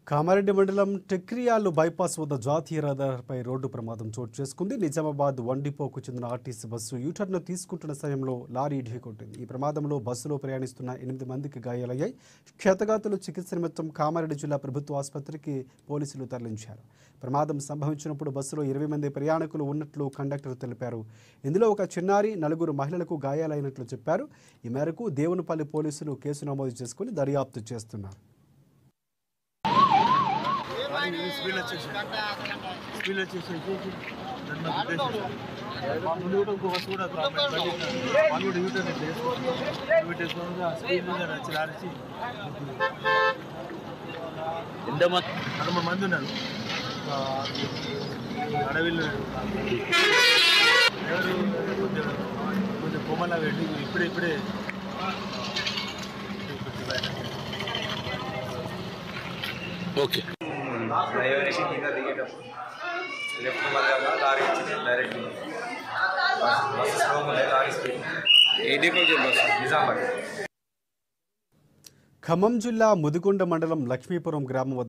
కామారెడ్డి మండలం టెక్రియాలు బైపాస్ వద్ద జాతీయ రహదారిపై రోడ్డు ప్రమాదం చోటు చేసుకుంది. నిజామాబాద్ వన్ డిపోకు చెందిన ఆర్టీసీ బస్సు యూటర్న్ తీసుకుంటున్న సమయంలో లారీ ఢీకొట్టింది. ఈ ప్రమాదంలో బస్సులో ప్రయాణిస్తున్న 8 మందికి గాయాలయ్యాయి. క్షతగాతులు చికిత్స నిమిత్తం కామారెడ్డి జిల్లా ప్రభుత్వ ఆసుపత్రికి పోలీసులు తరలించారు. ప్రమాదం సంభవించినప్పుడు బస్సులో 20 మంది ప్రయాణికులు ఉన్నట్లు కండక్టర్ తెలిపారు. ఇందులో ఒక చిన్నారి, 4 మహిళలకు గాయాలైనట్లు చెప్పారు. ఈ మేరకు దేవునిపల్లి పోలీసులు కేసు నమోదు చేసుకుని దర్యాప్తు చేస్తున్నారు. స్పీడ్ వచ్చేసి ఇంకో బస్సు కూడా వాళ్ళు కూడా యూటర్న్ స్పీడ్ మీద రాచి ఎంతమంది మంది ఉన్నారు అడవిలో కొంచెం కొమ్మలా పెట్టి ఇప్పుడే ఓకే డ్రైవర్కి కింద దిగేటప్పుడు లెఫ్ట్ మళ్ళీ లారీ వచ్చింది డైరెక్ట్ బస్సు స్లో ఉంది లారీ స్పీడ్ నిజామాబాద్. ఖమ్మం జిల్లా ముదిగొండ మండలం లక్ష్మీపురం గ్రామం